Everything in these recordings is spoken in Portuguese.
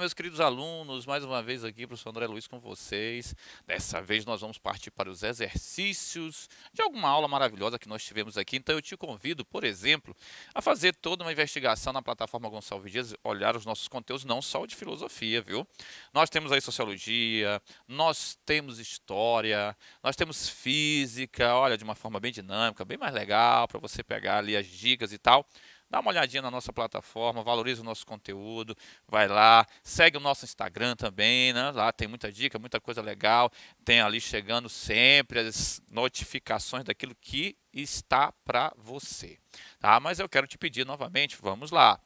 meus queridos alunos, mais uma vez aqui, professor André Luiz com vocês. Dessa vez nós vamos partir para os exercícios de alguma aula maravilhosa que nós tivemos aqui. Então eu te convido, por exemplo, a fazer toda uma investigação na plataforma Gonçalves Dias, olhar os nossos conteúdos, não só o de filosofia, viu? Nós temos aí sociologia, nós temos história, nós temos física, olha, de uma forma bem dinâmica, bem mais legal, para você pegar ali as dicas e tal. Dá uma olhadinha na nossa plataforma, valoriza o nosso conteúdo, vai lá, segue o nosso Instagram também, né? Lá tem muita dica, muita coisa legal, tem ali chegando sempre as notificações daquilo que está para você, tá? Mas eu quero te pedir novamente, vamos lá.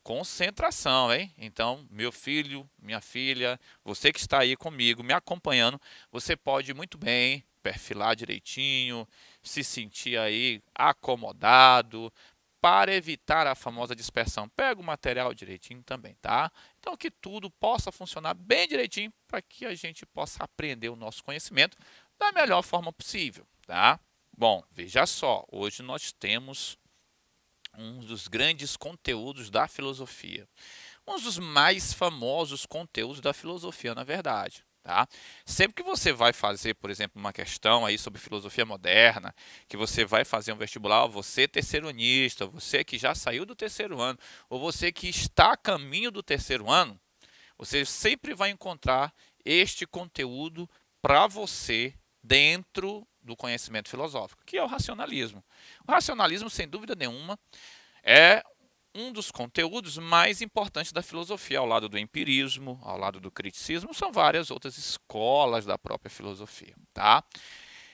Concentração, hein? Então, meu filho, minha filha, você que está aí comigo, me acompanhando, você pode muito bem perfilar direitinho, se sentir aí acomodado, para evitar a famosa dispersão. Pega o material direitinho também, tá? Então, que tudo possa funcionar bem direitinho para que a gente possa aprender o nosso conhecimento da melhor forma possível, tá? Bom, veja só, hoje nós temos um dos grandes conteúdos da filosofia. Um dos mais famosos conteúdos da filosofia, na verdade. Tá? Sempre que você vai fazer, por exemplo, uma questão aí sobre filosofia moderna, que você vai fazer um vestibular, você terceironista, você que já saiu do terceiro ano, ou você que está a caminho do terceiro ano, você sempre vai encontrar este conteúdo para você dentro do conhecimento filosófico, que é o racionalismo. O racionalismo, sem dúvida nenhuma, é um dos conteúdos mais importantes da filosofia, ao lado do empirismo, ao lado do criticismo, são várias outras escolas da própria filosofia, tá?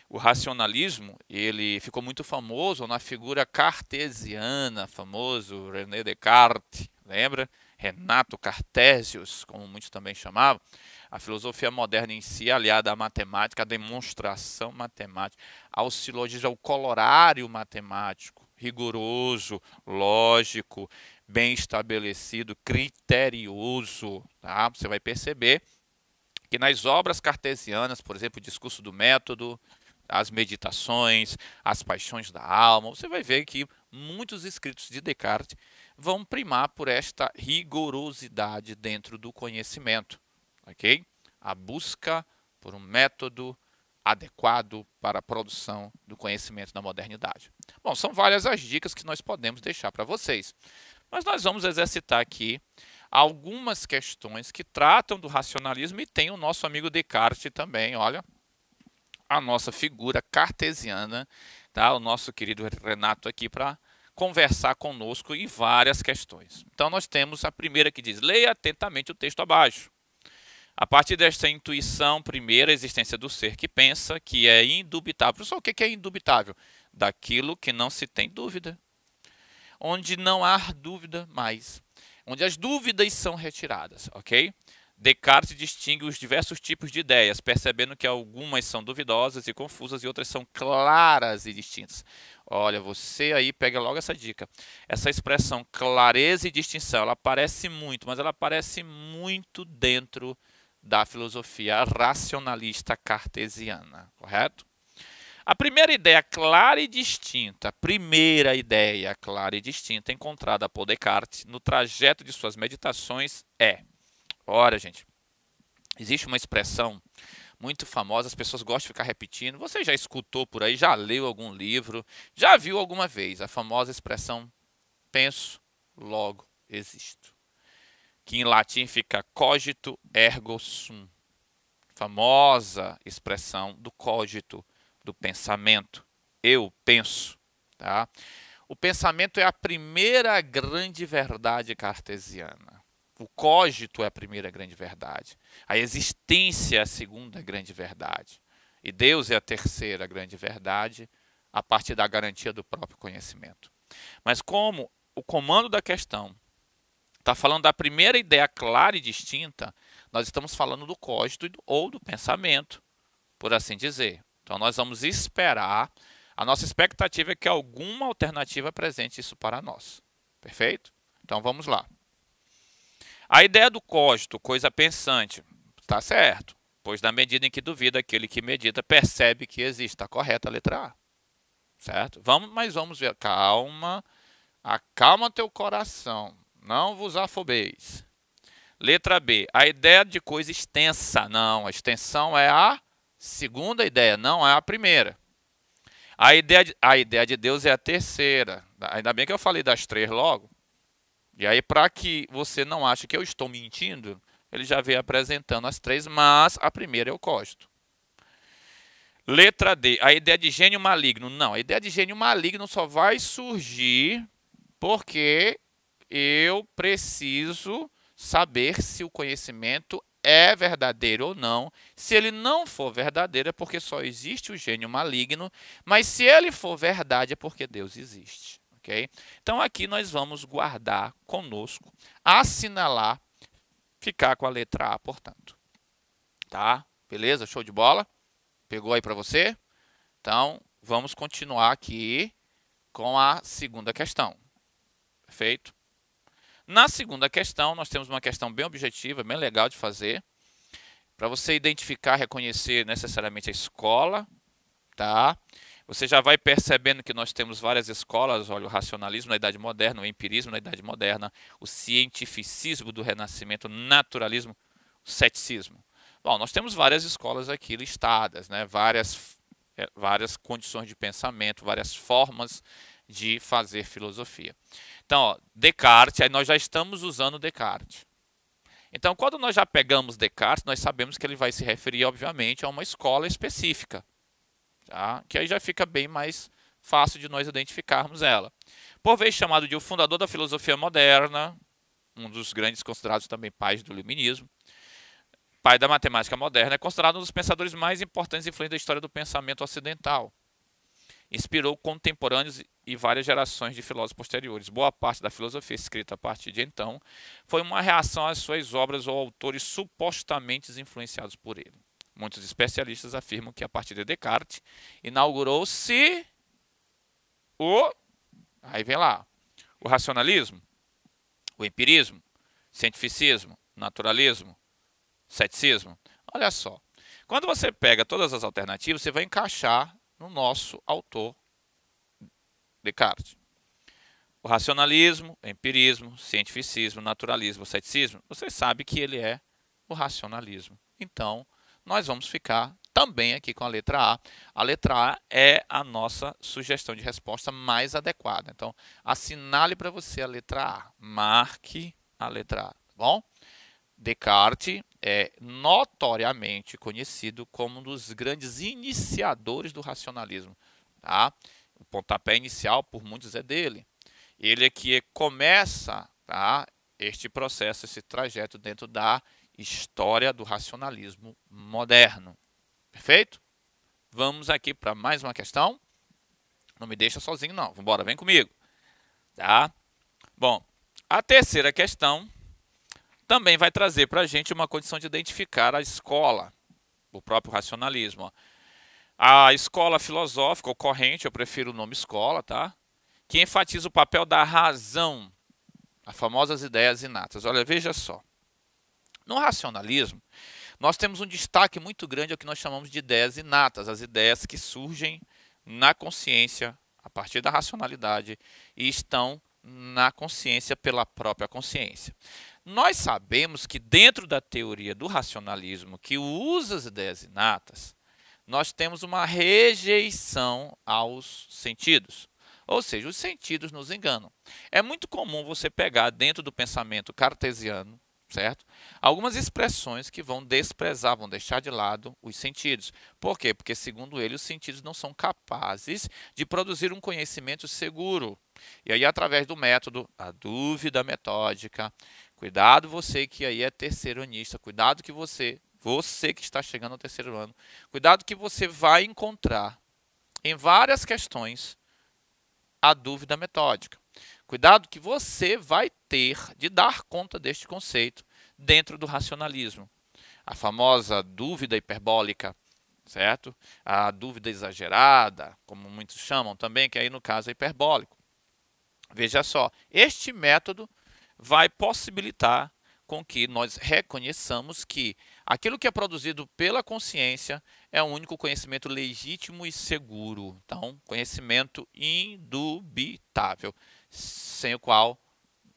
O racionalismo, ele ficou muito famoso na figura cartesiana, famoso René Descartes, lembra? Renato Cartesius, como muitos também chamavam. A filosofia moderna em si, aliada à matemática, à demonstração matemática, ao silogismo, ao colorário matemático, rigoroso, lógico, bem estabelecido, criterioso. Tá? Você vai perceber que nas obras cartesianas, por exemplo, o discurso do método, as meditações, as paixões da alma, você vai ver que muitos escritos de Descartes vão primar por esta rigorosidade dentro do conhecimento, ok? A busca por um método adequado para a produção do conhecimento na modernidade. Bom, são várias as dicas que nós podemos deixar para vocês, mas nós vamos exercitar aqui algumas questões que tratam do racionalismo e tem o nosso amigo Descartes também, olha, a nossa figura cartesiana, tá? O nosso querido Renato aqui para conversar conosco em várias questões. Então nós temos a primeira que diz: leia atentamente o texto abaixo. A partir desta intuição primeira, a existência do ser que pensa, que é indubitável. Só o que é indubitável? Daquilo que não se tem dúvida. Onde não há dúvida mais. Onde as dúvidas são retiradas, ok? Descartes distingue os diversos tipos de ideias, percebendo que algumas são duvidosas e confusas e outras são claras e distintas. Olha, você aí pega logo essa dica. Essa expressão clareza e distinção, ela aparece muito, mas ela aparece muito dentro da filosofia racionalista cartesiana, correto? A primeira ideia clara e distinta, encontrada por Descartes no trajeto de suas meditações é: ora, gente, existe uma expressão muito famosa, as pessoas gostam de ficar repetindo. Você já escutou por aí, já leu algum livro, já viu alguma vez a famosa expressão penso, logo existo, que em latim fica cogito ergo sum. Famosa expressão do cogito, do pensamento. Eu penso, tá? O pensamento é a primeira grande verdade cartesiana. O cogito é a primeira grande verdade. A existência é a segunda grande verdade. E Deus é a terceira grande verdade, a partir da garantia do próprio conhecimento. Mas como o comando da questão está falando da primeira ideia clara e distinta, nós estamos falando do cogito ou do pensamento, por assim dizer. Então nós vamos esperar, a nossa expectativa é que alguma alternativa apresente isso para nós. Perfeito? Então vamos lá. A ideia do cogito, coisa pensante, está certo, pois na medida em que duvida, aquele que medita percebe que existe. Está correta a letra A. Certo? Mas vamos ver. Calma. Acalma teu coração. Não vos afobeis. Letra B, a ideia de coisa extensa. Não, a extensão é a segunda ideia, não é a primeira. A ideia de Deus é a terceira. Ainda bem que eu falei das três logo. E aí, para que você não ache que eu estou mentindo, ele já veio apresentando as três, mas a primeira eu gosto. Letra D, a ideia de gênio maligno. Não, a ideia de gênio maligno só vai surgir porque eu preciso saber se o conhecimento é verdadeiro ou não. Se ele não for verdadeiro, é porque só existe o gênio maligno, mas se ele for verdade, é porque Deus existe. Okay? Então aqui nós vamos guardar conosco, assinalar, ficar com a letra A, portanto. Tá? Beleza? Show de bola? Pegou aí para você? Então, vamos continuar aqui com a segunda questão. Perfeito? Na segunda questão, nós temos uma questão bem objetiva, bem legal de fazer. Para você identificar, reconhecer necessariamente a escola, tá? Você já vai percebendo que nós temos várias escolas, olha, o racionalismo na Idade Moderna, o empirismo na Idade Moderna, o cientificismo do Renascimento, o naturalismo, o ceticismo. Bom, nós temos várias escolas aqui listadas, né? Várias condições de pensamento, várias formas de fazer filosofia. Então, ó, Descartes, aí nós já estamos usando Descartes. Então, quando nós já pegamos Descartes, nós sabemos que ele vai se referir, obviamente, a uma escola específica. Tá? Que aí já fica bem mais fácil de nós identificarmos ela. Por vez chamado de o fundador da filosofia moderna, um dos grandes considerados também pais do iluminismo, pai da matemática moderna, é considerado um dos pensadores mais importantes e influentes da história do pensamento ocidental. Inspirou contemporâneos e várias gerações de filósofos posteriores. Boa parte da filosofia escrita a partir de então foi uma reação às suas obras ou autores supostamente influenciados por ele. Muitos especialistas afirmam que a partir de Descartes inaugurou-se aí vem lá, o racionalismo, o empirismo, cientificismo, naturalismo, ceticismo. Olha só, quando você pega todas as alternativas, você vai encaixar no nosso autor Descartes. O racionalismo, o empirismo, cientificismo, naturalismo, ceticismo, você sabe que ele é o racionalismo. Então, nós vamos ficar também aqui com a letra A. A letra A é a nossa sugestão de resposta mais adequada. Então, assinale para você a letra A. Marque a letra A, tá bom? Descartes é notoriamente conhecido como um dos grandes iniciadores do racionalismo. Tá? O pontapé inicial, por muitos, é dele. Ele é que começa, tá, este processo, esse trajeto dentro da história do racionalismo moderno. Perfeito? Vamos aqui para mais uma questão. Não me deixa sozinho, não. Vamos embora, vem comigo. Tá? Bom, a terceira questão também vai trazer para a gente uma condição de identificar a escola, o próprio racionalismo. Ó. A escola filosófica ocorrente, eu prefiro o nome escola, tá? Que enfatiza o papel da razão, as famosas ideias inatas. Olha, veja só. No racionalismo, nós temos um destaque muito grande ao que nós chamamos de ideias inatas, as ideias que surgem na consciência a partir da racionalidade e estão na consciência pela própria consciência. Nós sabemos que dentro da teoria do racionalismo que usa as ideias inatas, nós temos uma rejeição aos sentidos. Ou seja, os sentidos nos enganam. É muito comum você pegar dentro do pensamento cartesiano, certo? Algumas expressões que vão desprezar, vão deixar de lado os sentidos. Por quê? Porque, segundo ele, os sentidos não são capazes de produzir um conhecimento seguro. E aí, através do método, a dúvida metódica, cuidado você que aí é terceironista, cuidado que você que está chegando ao terceiro ano, cuidado que você vai encontrar em várias questões a dúvida metódica. Cuidado que você vai ter de dar conta deste conceito dentro do racionalismo. A famosa dúvida hiperbólica, certo? A dúvida exagerada, como muitos chamam também, que aí no caso é hiperbólico. Veja só, este método vai possibilitar com que nós reconheçamos que aquilo que é produzido pela consciência é o único conhecimento legítimo e seguro. Então, conhecimento indubitável, sem o qual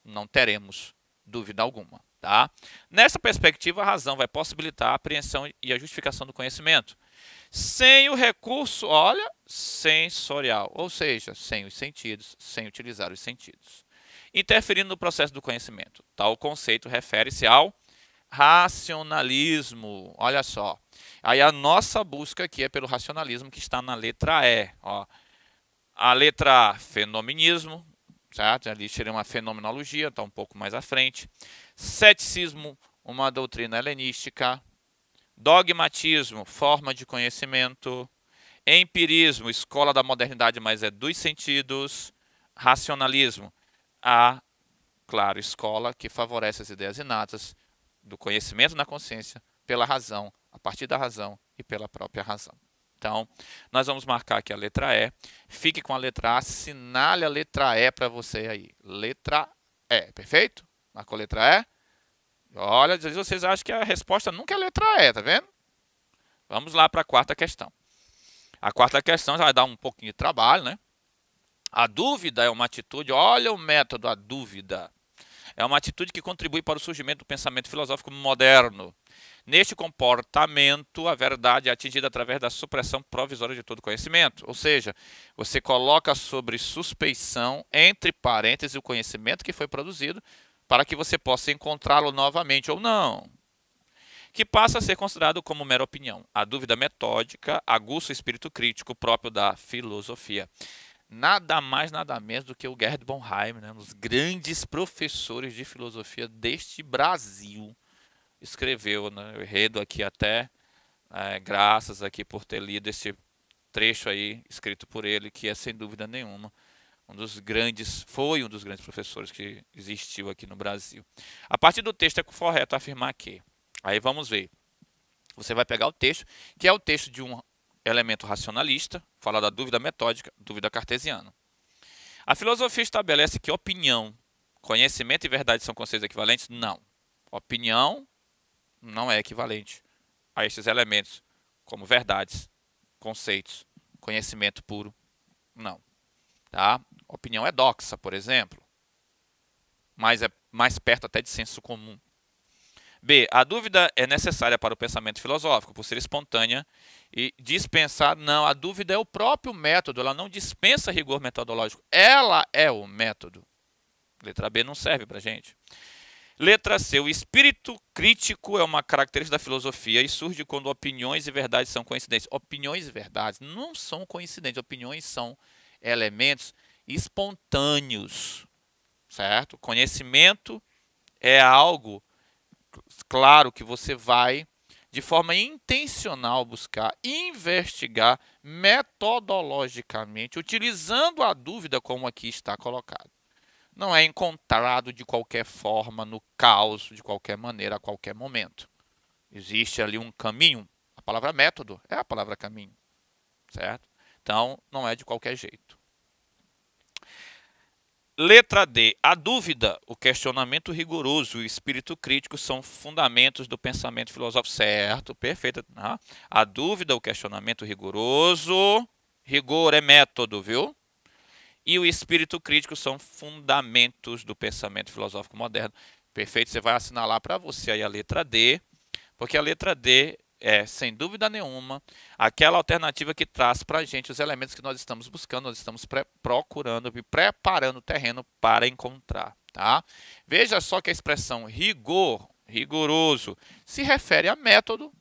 não teremos dúvida alguma. Tá? Nessa perspectiva, a razão vai possibilitar a apreensão e a justificação do conhecimento, sem o recurso, olha, sensorial, ou seja, sem os sentidos, sem utilizar os sentidos, interferindo no processo do conhecimento. Tal conceito refere-se ao racionalismo. Olha só. Aí a nossa busca aqui é pelo racionalismo, que está na letra E. Ó. A letra A, fenomenismo, certo? Ali seria uma fenomenologia, está um pouco mais à frente. Ceticismo, uma doutrina helenística. Dogmatismo, forma de conhecimento. Empirismo, escola da modernidade, mas é dos sentidos. Racionalismo, a, claro, escola que favorece as ideias inatas do conhecimento na consciência pela razão, a partir da razão e pela própria razão. Então, nós vamos marcar aqui a letra E. Fique com a letra A, assinale a letra E para você aí. Letra E, perfeito? Marcou a letra E? Olha, às vezes vocês acham que a resposta nunca é a letra E, tá vendo? Vamos lá para a quarta questão. A quarta questão já vai dar um pouquinho de trabalho, né? A dúvida é uma atitude, olha o método, a dúvida. É uma atitude que contribui para o surgimento do pensamento filosófico moderno. Neste comportamento, a verdade é atingida através da supressão provisória de todo conhecimento. Ou seja, você coloca sobre suspeição, entre parênteses, o conhecimento que foi produzido, para que você possa encontrá-lo novamente ou não, que passa a ser considerado como mera opinião. A dúvida metódica aguça o espírito crítico próprio da filosofia. Nada mais, nada menos do que o Gerd Bonheim, né, um dos grandes professores de filosofia deste Brasil, escreveu, né, eu enredo aqui até, graças aqui por ter lido esse trecho aí, escrito por ele, que é sem dúvida nenhuma foi um dos grandes professores que existiu aqui no Brasil. A partir do texto é correto afirmar que, aí vamos ver, você vai pegar o texto, que é o texto de um elemento racionalista, fala da dúvida metódica, dúvida cartesiana. A filosofia estabelece que opinião, conhecimento e verdade são conceitos equivalentes? Não. Opinião não é equivalente a esses elementos, como verdades, conceitos, conhecimento puro, não. Tá? Opinião é doxa, por exemplo, mas é mais perto até de senso comum. B. A dúvida é necessária para o pensamento filosófico, por ser espontânea e dispensar. Não, a dúvida é o próprio método, ela não dispensa rigor metodológico, ela é o método. Letra B não serve para a gente. Letra C. O espírito crítico é uma característica da filosofia e surge quando opiniões e verdades são coincidentes. Opiniões e verdades não são coincidentes, opiniões são elementos espontâneos, certo? Conhecimento é algo, claro, que você vai, de forma intencional, buscar investigar metodologicamente, utilizando a dúvida como aqui está colocado. Não é encontrado de qualquer forma, no caos, de qualquer maneira, a qualquer momento. Existe ali um caminho. A palavra método é a palavra caminho, certo? Então, não é de qualquer jeito. Letra D. A dúvida, o questionamento rigoroso e o espírito crítico são fundamentos do pensamento filosófico. Certo, perfeito. A dúvida, o questionamento rigoroso, rigor é método, viu? E o espírito crítico são fundamentos do pensamento filosófico moderno. Perfeito, você vai assinalar para você aí a letra D, porque a letra D é, sem dúvida nenhuma, aquela alternativa que traz para a gente os elementos que nós estamos buscando, nós estamos procurando e preparando o terreno para encontrar. Tá? Veja só que a expressão rigor, rigoroso, se refere a método.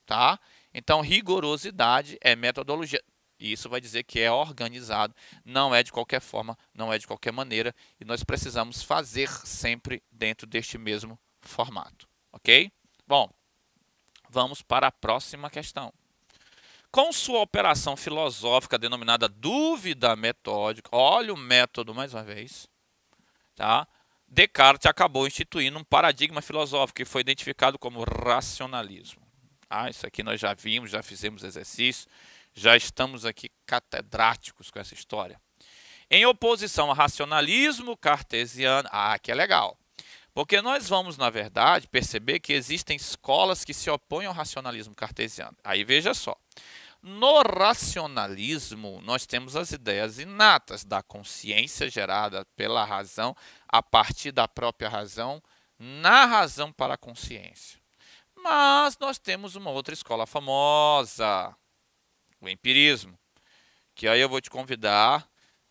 Tá? Então, rigorosidade é metodologia. E isso vai dizer que é organizado, não é de qualquer forma, não é de qualquer maneira, e nós precisamos fazer sempre dentro deste mesmo formato. Ok? Bom, vamos para a próxima questão. Com sua operação filosófica denominada dúvida metódica, olha o método mais uma vez, tá? Descartes acabou instituindo um paradigma filosófico que foi identificado como racionalismo. Isso aqui nós já vimos, já fizemos exercício, já estamos aqui catedráticos com essa história. Em oposição ao racionalismo cartesiano, que é legal. Porque nós vamos, na verdade, perceber que existem escolas que se opõem ao racionalismo cartesiano. Aí veja só. No racionalismo, nós temos as ideias inatas da consciência gerada pela razão, a partir da própria razão, na razão para a consciência. Mas nós temos uma outra escola famosa, o empirismo, que aí eu vou te convidar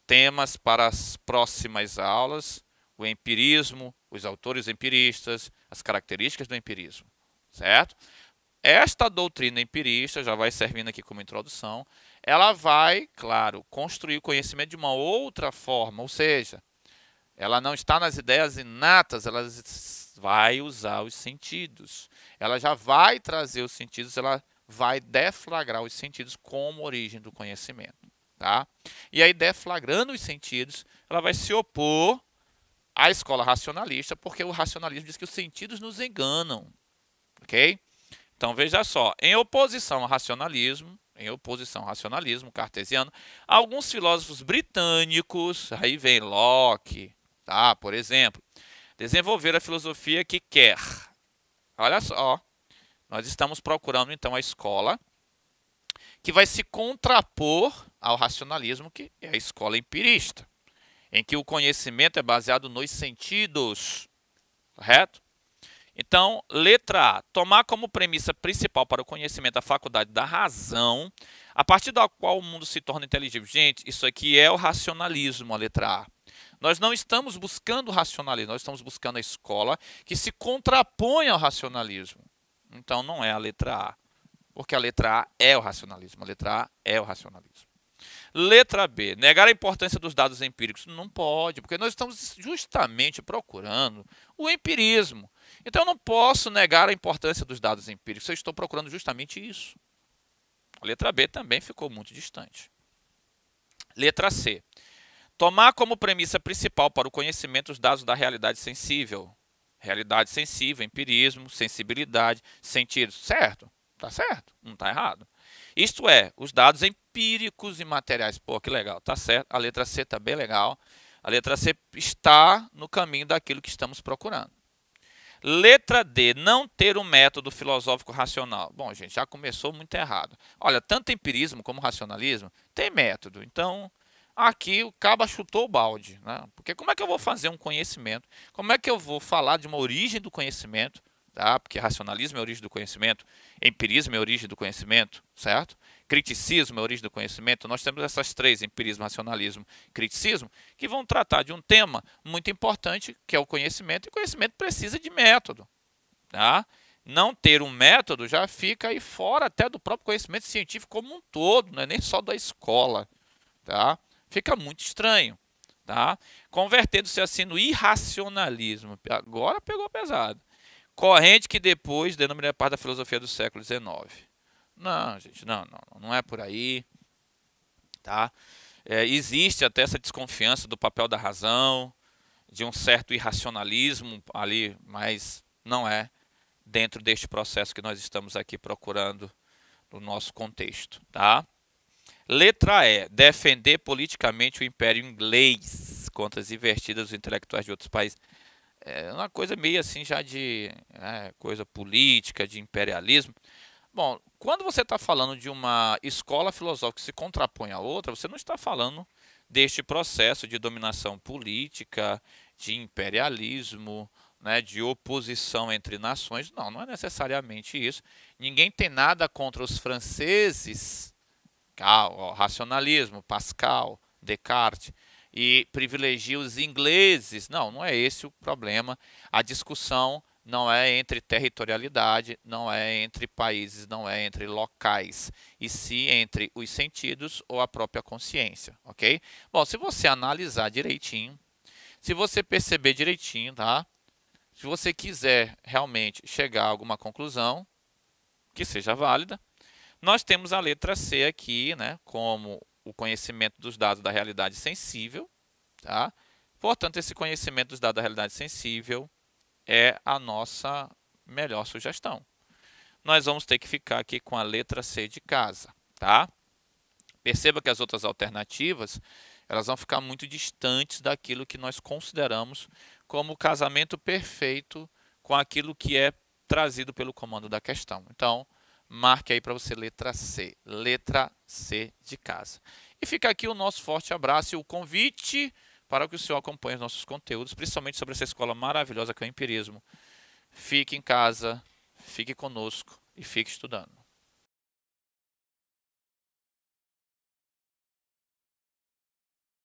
temas para as próximas aulas, o empirismo, os autores empiristas, as características do empirismo, certo? Esta doutrina empirista, já vai servindo aqui como introdução, ela vai, claro, construir o conhecimento de uma outra forma, ou seja, ela não está nas ideias inatas, ela vai usar os sentidos. Ela já vai trazer os sentidos, ela vai deflagrar os sentidos como origem do conhecimento. Tá? E aí, deflagrando os sentidos, ela vai se opor à escola racionalista, porque o racionalismo diz que os sentidos nos enganam. Ok? Então, veja só, em oposição ao racionalismo cartesiano, alguns filósofos britânicos, aí vem Locke, tá? Por exemplo, desenvolveram a filosofia que quer. Olha só, nós estamos procurando então a escola que vai se contrapor ao racionalismo, que é a escola empirista, em que o conhecimento é baseado nos sentidos, correto? Então, letra A, tomar como premissa principal para o conhecimento a faculdade da razão, a partir da qual o mundo se torna inteligível. Gente, isso aqui é o racionalismo, a letra A. Nós não estamos buscando o racionalismo, nós estamos buscando a escola que se contrapõe ao racionalismo. Então, não é a letra A, porque a letra A é o racionalismo, a letra A é o racionalismo. Letra B, negar a importância dos dados empíricos. Não pode, porque nós estamos justamente procurando o empirismo. Então, eu não posso negar a importância dos dados empíricos, eu estou procurando justamente isso. A letra B também ficou muito distante. Letra C, tomar como premissa principal para o conhecimento os dados da realidade sensível. Realidade sensível, empirismo, sensibilidade, sentidos. Certo? Tá certo? Não está errado. Isto é, os dados empíricos e materiais. Pô, que legal, tá certo. A letra C está bem legal. A letra C está no caminho daquilo que estamos procurando. Letra D, não ter um método filosófico racional. Bom, gente, já começou muito errado. Olha, tanto empirismo como racionalismo tem método. Então, aqui o caba chutou o balde, né? Porque como é que eu vou fazer um conhecimento? Como é que eu vou falar de uma origem do conhecimento? Tá? Porque racionalismo é a origem do conhecimento, empirismo é a origem do conhecimento, certo? Criticismo é a origem do conhecimento. Nós temos essas três, empirismo, racionalismo, criticismo, que vão tratar de um tema muito importante, que é o conhecimento, e o conhecimento precisa de método. Tá? Não ter um método já fica aí fora até do próprio conhecimento científico como um todo, não é nem só da escola. Tá? Fica muito estranho. Tá? Convertendo-se assim no irracionalismo. Agora pegou pesado. Corrente que depois denominou parte da filosofia do século XIX. Não, gente, não é por aí. Tá? Existe até essa desconfiança do papel da razão, de um certo irracionalismo ali, mas não é dentro deste processo que nós estamos aqui procurando no nosso contexto. Tá? Letra E, defender politicamente o império inglês contra as investidas dos intelectuais de outros países. É uma coisa meio assim já de coisa política, de imperialismo. Bom, quando você está falando de uma escola filosófica que se contrapõe à outra, você não está falando deste processo de dominação política, de imperialismo, né, de oposição entre nações. Não, não é necessariamente isso. Ninguém tem nada contra os franceses, racionalismo, Pascal, Descartes, e privilegia os ingleses. Não, não é esse o problema. A discussão não é entre territorialidade, não é entre países, não é entre locais, e sim entre os sentidos ou a própria consciência, ok? Bom, se você analisar direitinho, se você perceber direitinho, tá? Se você quiser realmente chegar a alguma conclusão que seja válida, nós temos a letra C aqui, né, como o conhecimento dos dados da realidade sensível. Tá? Portanto, esse conhecimento dos dados da realidade sensível é a nossa melhor sugestão. Nós vamos ter que ficar aqui com a letra C de casa. Tá? Perceba que as outras alternativas elas vão ficar muito distantes daquilo que nós consideramos como o casamento perfeito com aquilo que é trazido pelo comando da questão. Então, marque aí para você letra C de casa. E fica aqui o nosso forte abraço e o convite para que o senhor acompanhe os nossos conteúdos, principalmente sobre essa escola maravilhosa que é o Empirismo. Fique em casa, fique conosco e fique estudando.